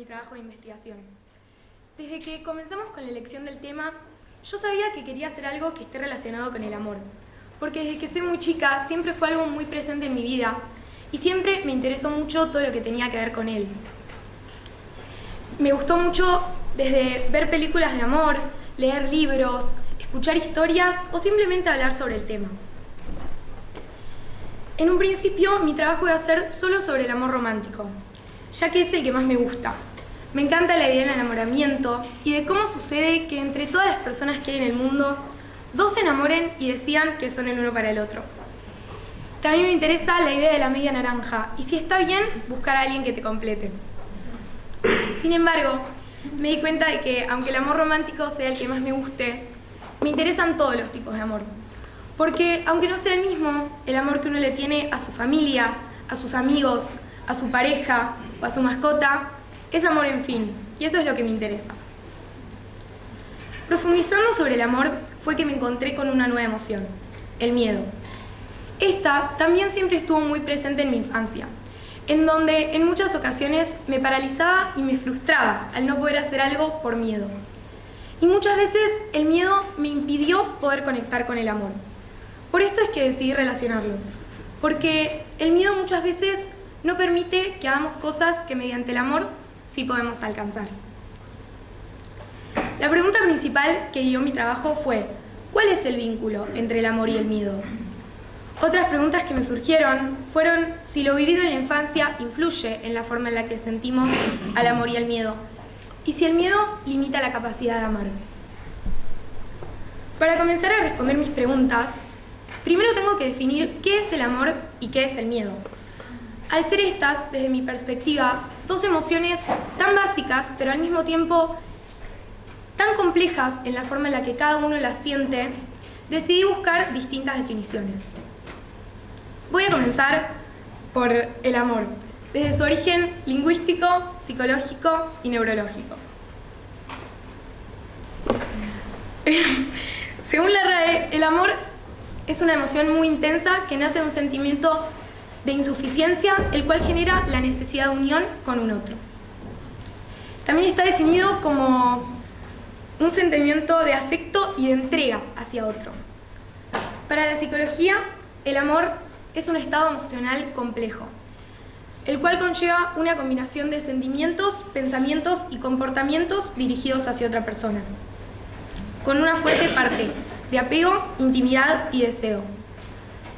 mi trabajo de investigación. Desde que comenzamos con la elección del tema, yo sabía que quería hacer algo que esté relacionado con el amor, porque desde que soy muy chica siempre fue algo muy presente en mi vida y siempre me interesó mucho todo lo que tenía que ver con él. Me gustó mucho desde ver películas de amor, leer libros, escuchar historias o simplemente hablar sobre el tema. En un principio mi trabajo iba a ser solo sobre el amor romántico, ya que es el que más me gusta. Me encanta la idea del enamoramiento y de cómo sucede que entre todas las personas que hay en el mundo, dos se enamoren y decidan que son el uno para el otro. También me interesa la idea de la media naranja y si está bien, buscar a alguien que te complete. Sin embargo, me di cuenta de que aunque el amor romántico sea el que más me guste, me interesan todos los tipos de amor. Porque aunque no sea el mismo, el amor que uno le tiene a su familia, a sus amigos, a su pareja o a su mascota, es amor en fin, y eso es lo que me interesa. Profundizando sobre el amor fue que me encontré con una nueva emoción, el miedo. Esta también siempre estuvo muy presente en mi infancia, en donde en muchas ocasiones me paralizaba y me frustraba al no poder hacer algo por miedo. Y muchas veces el miedo me impidió poder conectar con el amor. Por esto es que decidí relacionarlos, porque el miedo muchas veces no permite que hagamos cosas que mediante el amor sí podemos alcanzar. La pregunta principal que guió mi trabajo fue: ¿cuál es el vínculo entre el amor y el miedo? Otras preguntas que me surgieron fueron si lo vivido en la infancia influye en la forma en la que sentimos al amor y al miedo, y si el miedo limita la capacidad de amar. Para comenzar a responder mis preguntas, primero tengo que definir qué es el amor y qué es el miedo. Al ser estas, desde mi perspectiva, dos emociones tan básicas, pero al mismo tiempo tan complejas en la forma en la que cada uno las siente, decidí buscar distintas definiciones. Voy a comenzar por el amor, desde su origen lingüístico, psicológico y neurológico. Según la RAE, el amor es una emoción muy intensa que nace de un sentimiento de insuficiencia, el cual genera la necesidad de unión con un otro. También está definido como un sentimiento de afecto y de entrega hacia otro. Para la psicología, el amor es un estado emocional complejo, el cual conlleva una combinación de sentimientos, pensamientos y comportamientos dirigidos hacia otra persona, con una fuerte parte de apego, intimidad y deseo.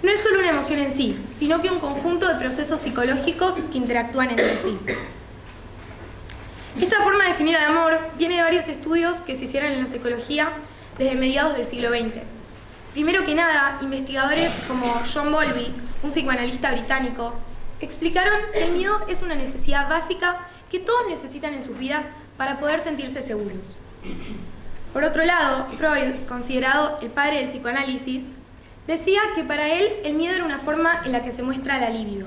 No es solo una emoción en sí, sino que un conjunto de procesos psicológicos que interactúan entre sí. Esta forma de definir el amor viene de varios estudios que se hicieron en la psicología desde mediados del siglo XX. Primero que nada, investigadores como John Bowlby, un psicoanalista británico, explicaron que el miedo es una necesidad básica que todos necesitan en sus vidas para poder sentirse seguros. Por otro lado, Freud, considerado el padre del psicoanálisis, decía que para él el miedo era una forma en la que se muestra la libido,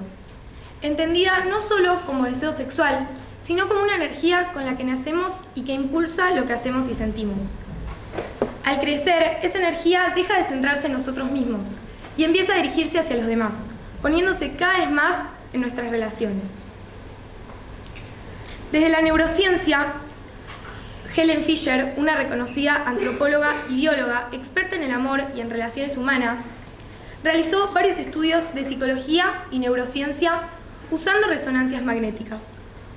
entendida no solo como deseo sexual, sino como una energía con la que nacemos y que impulsa lo que hacemos y sentimos. Al crecer, esa energía deja de centrarse en nosotros mismos y empieza a dirigirse hacia los demás, poniéndose cada vez más en nuestras relaciones. Desde la neurociencia, Helen Fisher, una reconocida antropóloga y bióloga experta en el amor y en relaciones humanas, realizó varios estudios de psicología y neurociencia usando resonancias magnéticas,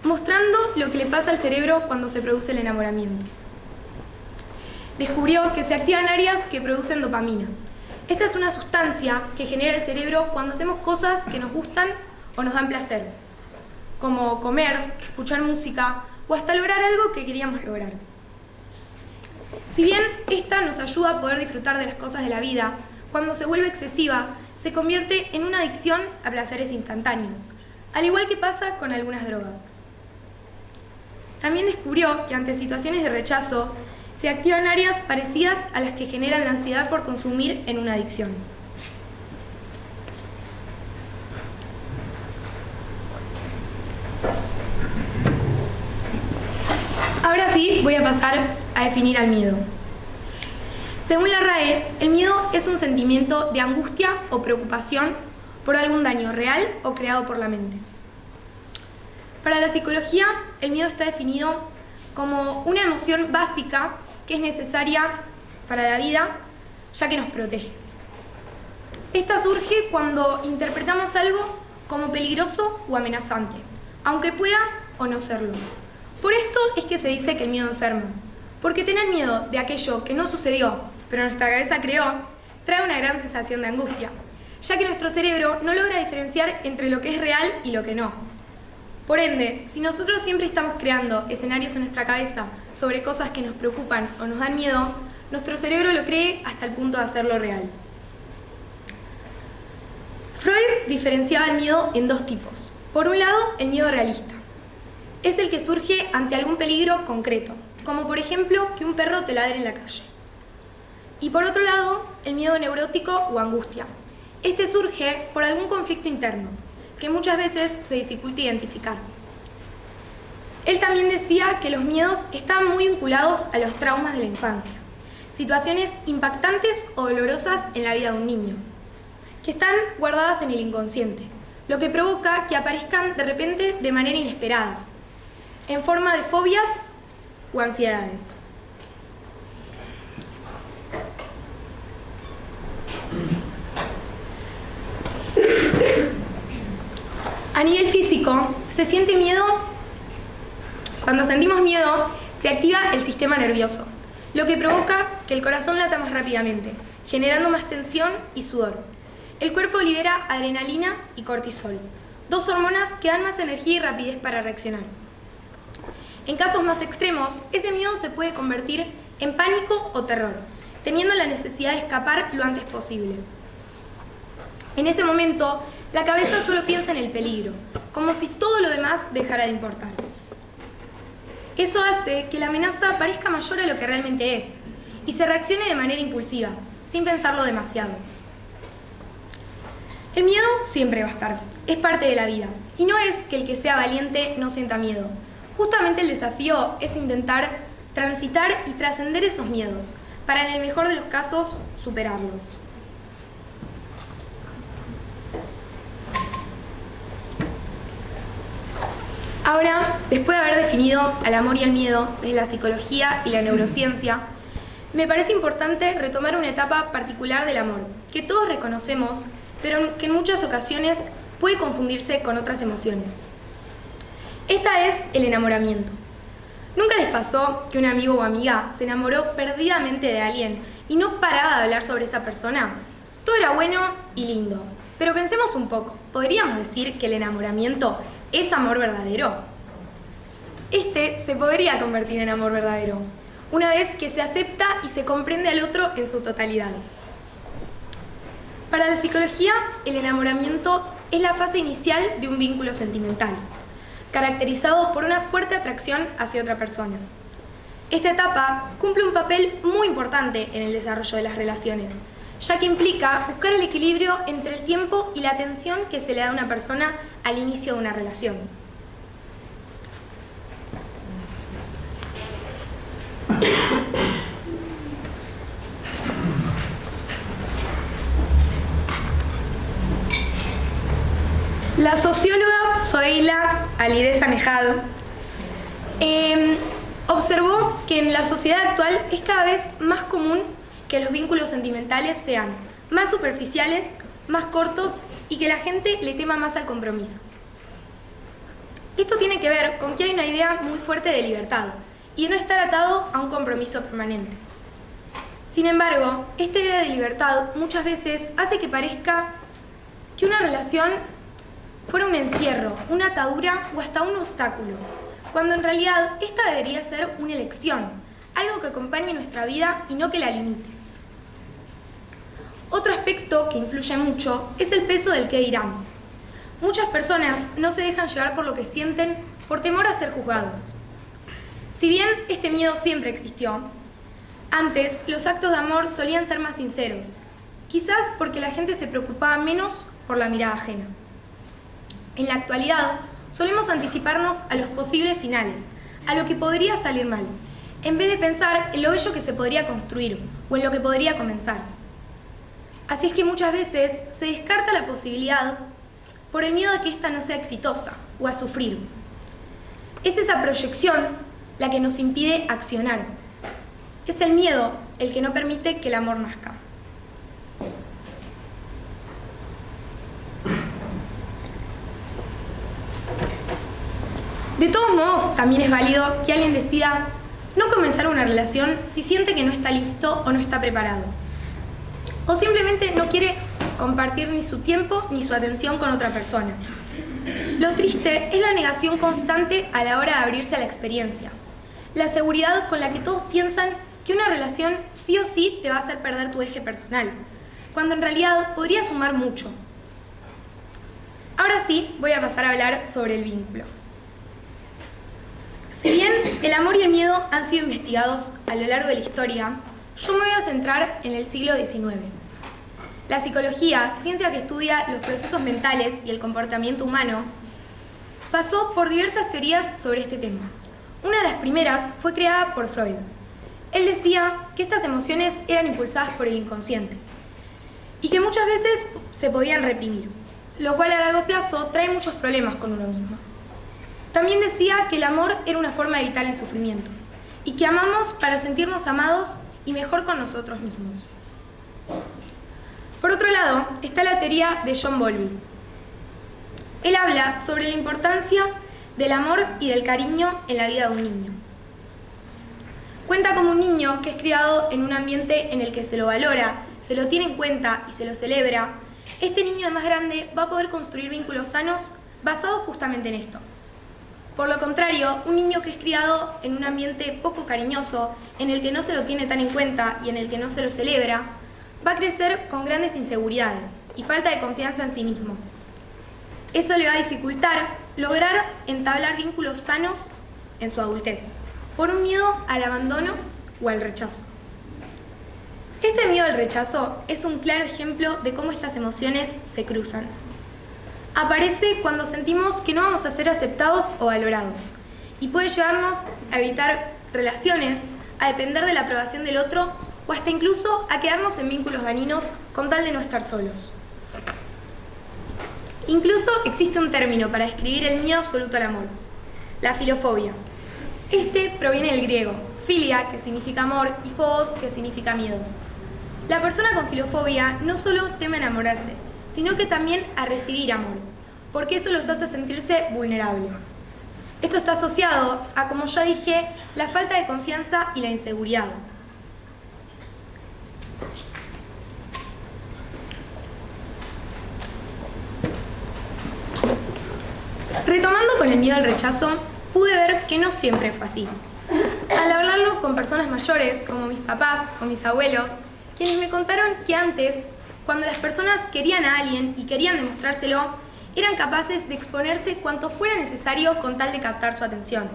mostrando lo que le pasa al cerebro cuando se produce el enamoramiento. Descubrió que se activan áreas que producen dopamina. Esta es una sustancia que genera el cerebro cuando hacemos cosas que nos gustan o nos dan placer, como comer, escuchar música o hasta lograr algo que queríamos lograr. Si bien esta nos ayuda a poder disfrutar de las cosas de la vida, cuando se vuelve excesiva, se convierte en una adicción a placeres instantáneos, al igual que pasa con algunas drogas. También descubrió que ante situaciones de rechazo, se activan áreas parecidas a las que generan la ansiedad por consumir en una adicción. Ahora sí, voy a pasar a definir al miedo. Según la RAE, el miedo es un sentimiento de angustia o preocupación por algún daño real o creado por la mente. Para la psicología, el miedo está definido como una emoción básica que es necesaria para la vida, ya que nos protege. Esta surge cuando interpretamos algo como peligroso o amenazante, aunque pueda o no serlo. Por esto es que se dice que el miedo enferma, porque tener miedo de aquello que no sucedió, pero nuestra cabeza creó, trae una gran sensación de angustia, ya que nuestro cerebro no logra diferenciar entre lo que es real y lo que no. Por ende, si nosotros siempre estamos creando escenarios en nuestra cabeza sobre cosas que nos preocupan o nos dan miedo, nuestro cerebro lo cree hasta el punto de hacerlo real. Freud diferenciaba el miedo en dos tipos. Por un lado, el miedo realista. Es el que surge ante algún peligro concreto, como por ejemplo que un perro te ladre en la calle. Y por otro lado, el miedo neurótico o angustia. Este surge por algún conflicto interno, que muchas veces se dificulta identificar. Él también decía que los miedos estaban muy vinculados a los traumas de la infancia, situaciones impactantes o dolorosas en la vida de un niño, que están guardadas en el inconsciente, lo que provoca que aparezcan de repente de manera inesperada, en forma de fobias o ansiedades. A nivel físico, se siente miedo. Cuando sentimos miedo, se activa el sistema nervioso, lo que provoca que el corazón lata más rápidamente, generando más tensión y sudor. El cuerpo libera adrenalina y cortisol, dos hormonas que dan más energía y rapidez para reaccionar. En casos más extremos, ese miedo se puede convertir en pánico o terror, teniendo la necesidad de escapar lo antes posible. En ese momento, la cabeza solo piensa en el peligro, como si todo lo demás dejara de importar. Eso hace que la amenaza parezca mayor a lo que realmente es, y se reaccione de manera impulsiva, sin pensarlo demasiado. El miedo siempre va a estar, es parte de la vida, y no es que el que sea valiente no sienta miedo. Justamente el desafío es intentar transitar y trascender esos miedos, para en el mejor de los casos superarlos. Ahora, después de haber definido al amor y al miedo desde la psicología y la neurociencia, me parece importante retomar una etapa particular del amor, que todos reconocemos, pero que en muchas ocasiones puede confundirse con otras emociones. Esta es el enamoramiento. ¿Nunca les pasó que un amigo o amiga se enamoró perdidamente de alguien y no paraba de hablar sobre esa persona? Todo era bueno y lindo, pero pensemos un poco, ¿podríamos decir que el enamoramiento es amor verdadero? Este se podría convertir en amor verdadero, una vez que se acepta y se comprende al otro en su totalidad. Para la psicología, el enamoramiento es la fase inicial de un vínculo sentimental, caracterizado por una fuerte atracción hacia otra persona. Esta etapa cumple un papel muy importante en el desarrollo de las relaciones, ya que implica buscar el equilibrio entre el tiempo y la atención que se le da a una persona al inicio de una relación. La socióloga Zoila Alireza Nejad observó que en la sociedad actual es cada vez más común que los vínculos sentimentales sean más superficiales, más cortos y que la gente le tema más al compromiso. Esto tiene que ver con que hay una idea muy fuerte de libertad y de no estar atado a un compromiso permanente. Sin embargo, esta idea de libertad muchas veces hace que parezca que una relación fuera un encierro, una atadura o hasta un obstáculo, cuando en realidad esta debería ser una elección, algo que acompañe nuestra vida y no que la limite. Otro aspecto que influye mucho es el peso del qué dirán. Muchas personas no se dejan llevar por lo que sienten por temor a ser juzgados. Si bien este miedo siempre existió, antes los actos de amor solían ser más sinceros, quizás porque la gente se preocupaba menos por la mirada ajena. En la actualidad, solemos anticiparnos a los posibles finales, a lo que podría salir mal, en vez de pensar en lo bello que se podría construir o en lo que podría comenzar. Así es que muchas veces se descarta la posibilidad por el miedo a que ésta no sea exitosa o a sufrir. Es esa proyección la que nos impide accionar. Es el miedo el que no permite que el amor nazca. De todos modos, también es válido que alguien decida no comenzar una relación si siente que no está listo o no está preparado. O simplemente no quiere compartir ni su tiempo ni su atención con otra persona. Lo triste es la negación constante a la hora de abrirse a la experiencia. La seguridad con la que todos piensan que una relación sí o sí te va a hacer perder tu eje personal, cuando en realidad podría sumar mucho. Ahora sí, voy a pasar a hablar sobre el vínculo. Si bien el amor y el miedo han sido investigados a lo largo de la historia, yo me voy a centrar en el siglo XIX. La psicología, ciencia que estudia los procesos mentales y el comportamiento humano, pasó por diversas teorías sobre este tema. Una de las primeras fue creada por Freud. Él decía que estas emociones eran impulsadas por el inconsciente y que muchas veces se podían reprimir, lo cual a largo plazo trae muchos problemas con uno mismo. También decía que el amor era una forma de evitar el sufrimiento y que amamos para sentirnos amados y mejor con nosotros mismos. Por otro lado, está la teoría de John Bowlby. Él habla sobre la importancia del amor y del cariño en la vida de un niño. Cuenta como un niño que es criado en un ambiente en el que se lo valora, se lo tiene en cuenta y se lo celebra, este niño de más grande va a poder construir vínculos sanos basados justamente en esto. Por lo contrario, un niño que es criado en un ambiente poco cariñoso, en el que no se lo tiene tan en cuenta y en el que no se lo celebra, va a crecer con grandes inseguridades y falta de confianza en sí mismo. Eso le va a dificultar lograr entablar vínculos sanos en su adultez, por un miedo al abandono o al rechazo. Este miedo al rechazo es un claro ejemplo de cómo estas emociones se cruzan. Aparece cuando sentimos que no vamos a ser aceptados o valorados y puede llevarnos a evitar relaciones, a depender de la aprobación del otro o hasta incluso a quedarnos en vínculos dañinos con tal de no estar solos. Incluso existe un término para describir el miedo absoluto al amor: la filofobia. Este proviene del griego, filia, que significa amor, y phobos, que significa miedo. La persona con filofobia no solo teme a enamorarse, sino que también a recibir amor, porque eso los hace sentirse vulnerables. Esto está asociado a, como ya dije, la falta de confianza y la inseguridad. Retomando con el miedo al rechazo, pude ver que no siempre fue así. Al hablarlo con personas mayores, como mis papás o mis abuelos, quienes me contaron que antes, cuando las personas querían a alguien y querían demostrárselo, eran capaces de exponerse cuanto fuera necesario con tal de captar su atención.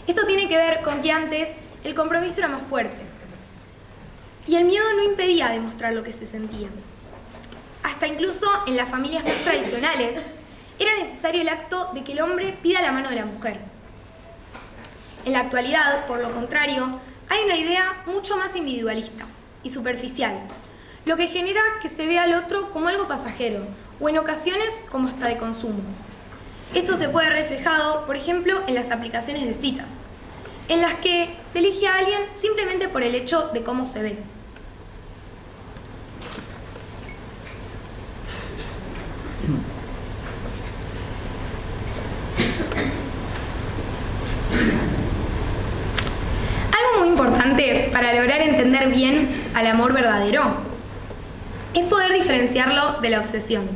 Esto tiene que ver con que antes el compromiso era más fuerte y el miedo no impedía demostrar lo que se sentía. Hasta incluso en las familias más tradicionales era necesario el acto de que el hombre pida la mano de la mujer. En la actualidad, por lo contrario, hay una idea mucho más individualista y superficial, lo que genera que se vea al otro como algo pasajero o en ocasiones como hasta de consumo. Esto se puede ver reflejado, por ejemplo, en las aplicaciones de citas, en las que se elige a alguien simplemente por el hecho de cómo se ve. Algo muy importante para lograr entender bien al amor verdadero es poder diferenciarlo de la obsesión,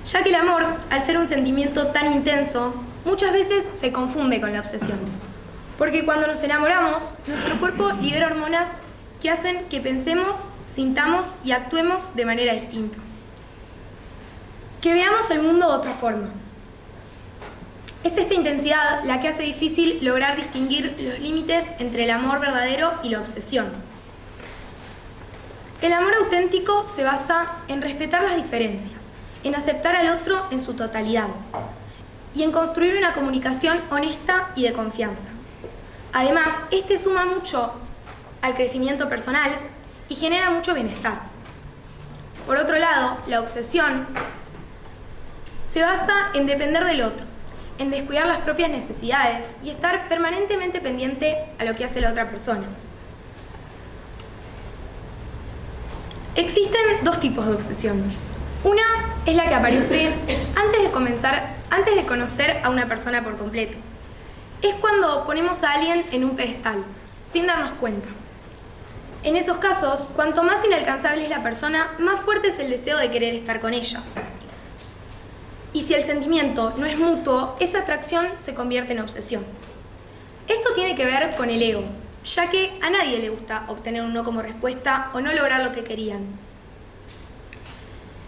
ya que el amor, al ser un sentimiento tan intenso, muchas veces se confunde con la obsesión, porque cuando nos enamoramos, nuestro cuerpo libera hormonas que hacen que pensemos, sintamos y actuemos de manera distinta, que veamos el mundo de otra forma. Es esta intensidad la que hace difícil lograr distinguir los límites entre el amor verdadero y la obsesión. El amor auténtico se basa en respetar las diferencias, en aceptar al otro en su totalidad y en construir una comunicación honesta y de confianza. Además, este suma mucho al crecimiento personal y genera mucho bienestar. Por otro lado, la obsesión se basa en depender del otro, en descuidar las propias necesidades y estar permanentemente pendiente a lo que hace la otra persona. Existen dos tipos de obsesión. Una es la que aparece antes de conocer a una persona por completo. Es cuando ponemos a alguien en un pedestal, sin darnos cuenta. En esos casos, cuanto más inalcanzable es la persona, más fuerte es el deseo de querer estar con ella. Y si el sentimiento no es mutuo, esa atracción se convierte en obsesión. Esto tiene que ver con el ego, ya que a nadie le gusta obtener un no como respuesta o no lograr lo que querían.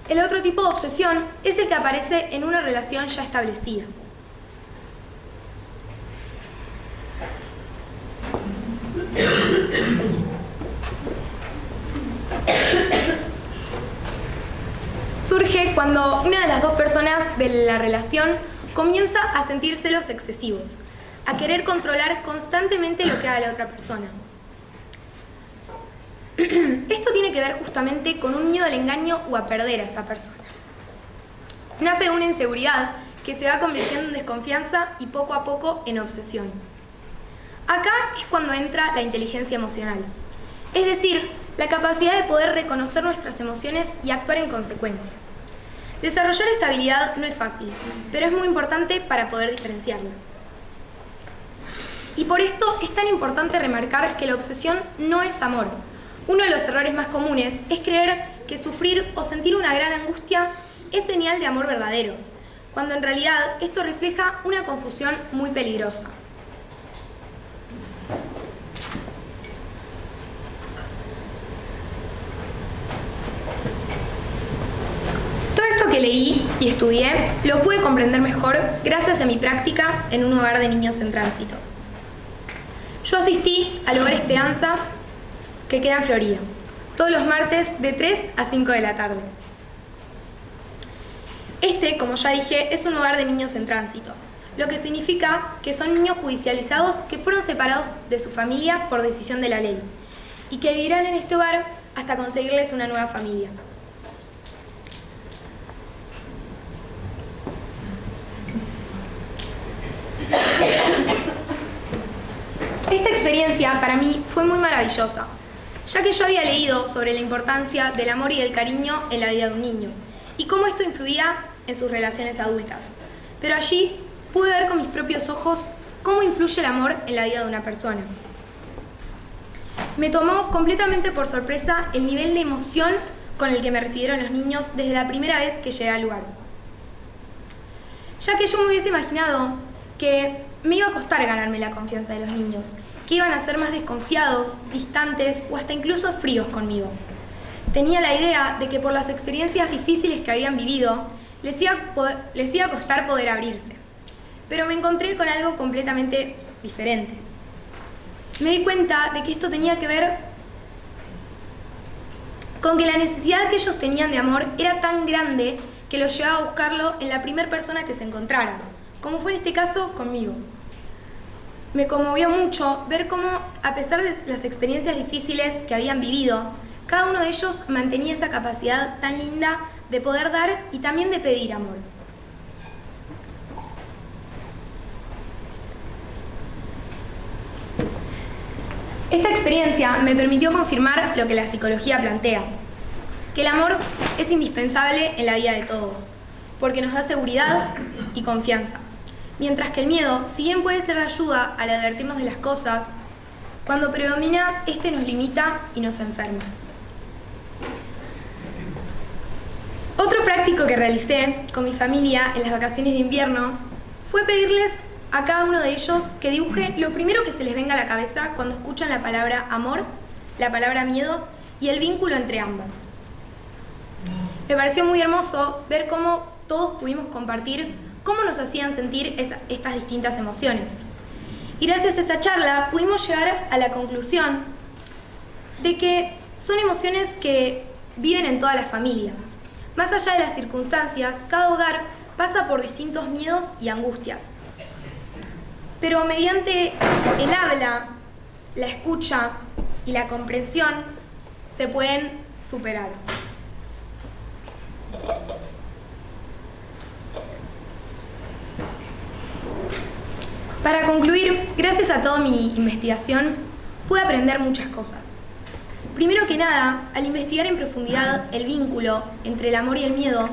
El otro tipo de obsesión es el que aparece en una relación ya establecida. Surge cuando una de las dos personas de la relación comienza a sentir celos excesivos, a querer controlar constantemente lo que haga la otra persona. Esto tiene que ver justamente con un miedo al engaño o a perder a esa persona. Nace de una inseguridad que se va convirtiendo en desconfianza y poco a poco en obsesión. Acá es cuando entra la inteligencia emocional, es decir, la capacidad de poder reconocer nuestras emociones y actuar en consecuencia. Desarrollar esta habilidad no es fácil, pero es muy importante para poder diferenciarlas. Y por esto es tan importante remarcar que la obsesión no es amor. Uno de los errores más comunes es creer que sufrir o sentir una gran angustia es señal de amor verdadero, cuando en realidad esto refleja una confusión muy peligrosa. Todo esto que leí y estudié lo pude comprender mejor gracias a mi práctica en un hogar de niños en tránsito. Yo asistí al Hogar Esperanza, que queda en Florida, todos los martes de 3 a 5 de la tarde. Este, como ya dije, es un hogar de niños en tránsito, lo que significa que son niños judicializados que fueron separados de su familia por decisión de la ley y que vivirán en este hogar hasta conseguirles una nueva familia. Esta experiencia para mí fue muy maravillosa, ya que yo había leído sobre la importancia del amor y del cariño en la vida de un niño y cómo esto influía en sus relaciones adultas. Pero allí pude ver con mis propios ojos cómo influye el amor en la vida de una persona. Me tomó completamente por sorpresa el nivel de emoción con el que me recibieron los niños desde la primera vez que llegué al lugar. Ya que yo me hubiese imaginado que me iba a costar ganarme la confianza de los niños, que iban a ser más desconfiados, distantes o hasta incluso fríos conmigo. Tenía la idea de que por las experiencias difíciles que habían vivido, les iba a costar poder abrirse. Pero me encontré con algo completamente diferente. Me di cuenta de que esto tenía que ver con que la necesidad que ellos tenían de amor era tan grande que los llevaba a buscarlo en la primera persona que se encontrara, como fue en este caso conmigo. Me conmovió mucho ver cómo, a pesar de las experiencias difíciles que habían vivido, cada uno de ellos mantenía esa capacidad tan linda de poder dar y también de pedir amor. Esta experiencia me permitió confirmar lo que la psicología plantea, que el amor es indispensable en la vida de todos, porque nos da seguridad y confianza. Mientras que el miedo, si bien puede ser de ayuda al advertirnos de las cosas, cuando predomina, este nos limita y nos enferma. Otro práctico que realicé con mi familia en las vacaciones de invierno fue pedirles a cada uno de ellos que dibuje lo primero que se les venga a la cabeza cuando escuchan la palabra amor, la palabra miedo y el vínculo entre ambas. Me pareció muy hermoso ver cómo todos pudimos compartir cómo nos hacían sentir estas distintas emociones. Y gracias a esa charla pudimos llegar a la conclusión de que son emociones que viven en todas las familias. Más allá de las circunstancias, cada hogar pasa por distintos miedos y angustias. Pero mediante el habla, la escucha y la comprensión se pueden superar. Para concluir, gracias a toda mi investigación, pude aprender muchas cosas. Primero que nada, al investigar en profundidad el vínculo entre el amor y el miedo,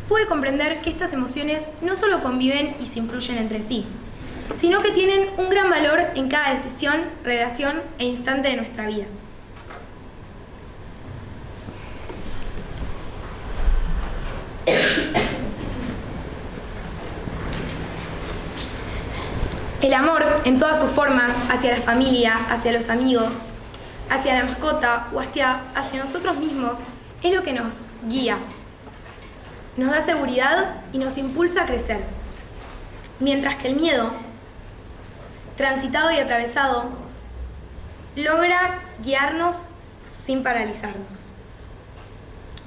pude comprender que estas emociones no solo conviven y se influyen entre sí, sino que tienen un gran valor en cada decisión, relación e instante de nuestra vida. El amor, en todas sus formas, hacia la familia, hacia los amigos, hacia la mascota o hacia nosotros mismos, es lo que nos guía, nos da seguridad y nos impulsa a crecer. Mientras que el miedo, transitado y atravesado, logra guiarnos sin paralizarnos.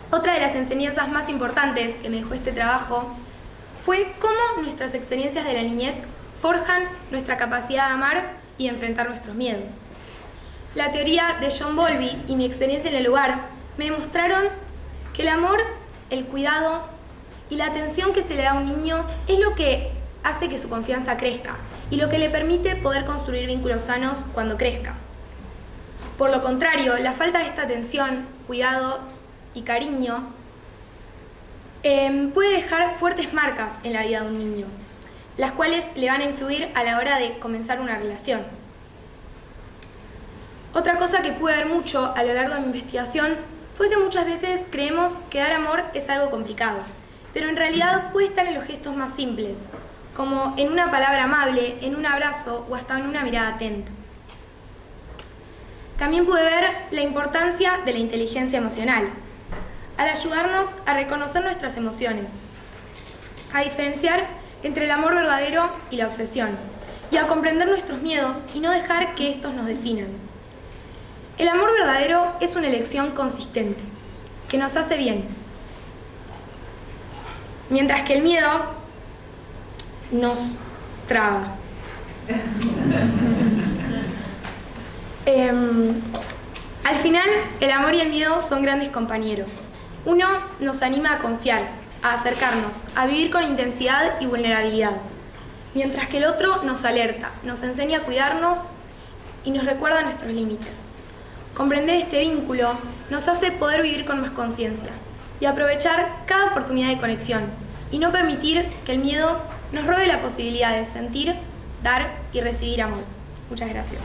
Otra de las enseñanzas más importantes que me dejó este trabajo fue cómo nuestras experiencias de la niñez forjan nuestra capacidad de amar y de enfrentar nuestros miedos. La teoría de John Bowlby y mi experiencia en el lugar me demostraron que el amor, el cuidado y la atención que se le da a un niño es lo que hace que su confianza crezca y lo que le permite poder construir vínculos sanos cuando crezca. Por lo contrario, la falta de esta atención, cuidado y cariño puede dejar fuertes marcas en la vida de un niño, las cuales le van a influir a la hora de comenzar una relación. Otra cosa que pude ver mucho a lo largo de mi investigación fue que muchas veces creemos que dar amor es algo complicado, pero en realidad puede estar en los gestos más simples, como en una palabra amable, en un abrazo o hasta en una mirada atenta. También pude ver la importancia de la inteligencia emocional, al ayudarnos a reconocer nuestras emociones, a diferenciar entre el amor verdadero y la obsesión, y a comprender nuestros miedos y no dejar que estos nos definan. El amor verdadero es una elección consistente, que nos hace bien, mientras que el miedo nos traba. Al final, el amor y el miedo son grandes compañeros. Uno nos anima a confiar, a acercarnos, a vivir con intensidad y vulnerabilidad, mientras que el otro nos alerta, nos enseña a cuidarnos y nos recuerda nuestros límites. Comprender este vínculo nos hace poder vivir con más conciencia y aprovechar cada oportunidad de conexión y no permitir que el miedo nos robe la posibilidad de sentir, dar y recibir amor. Muchas gracias.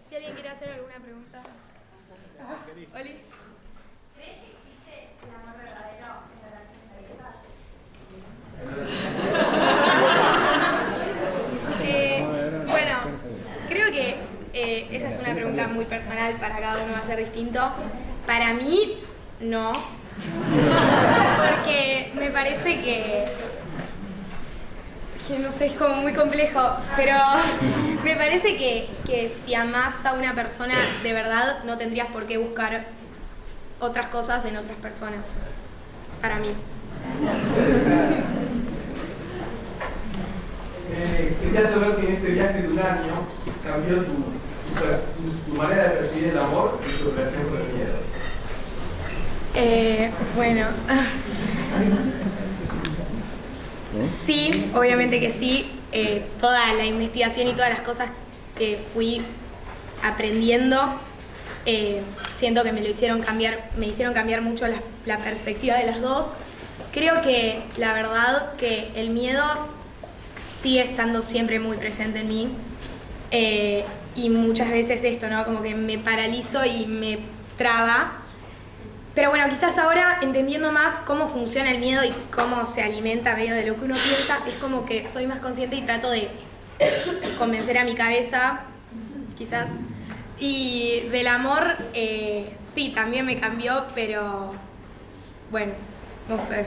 Si alguien quiere hacer alguna pregunta. Oli. ¿Crees que existe el amor verdadero en relaciones abiertas? Bueno, creo que esa es una pregunta muy personal, para cada uno va a ser distinto. Para mí, no. Porque me parece que no sé, es como muy complejo, pero me parece que si amás a una persona de verdad, no tendrías por qué buscar otras cosas en otras personas, para mí. Quería saber si en este viaje de un año cambió tu manera de percibir el amor y tu relación con el miedo. Bueno, sí, obviamente que sí. Toda la investigación y todas las cosas que fui aprendiendo, siento que me hicieron cambiar mucho la perspectiva de las dos. Creo que la verdad que el miedo sigue estando siempre muy presente en mí, y muchas veces esto, ¿no? Como que me paralizo y me traba. Pero bueno, quizás ahora, entendiendo más cómo funciona el miedo y cómo se alimenta medio de lo que uno piensa, es como que soy más consciente y trato de convencer a mi cabeza, quizás, Y del amor, sí, también me cambió, pero bueno, no sé.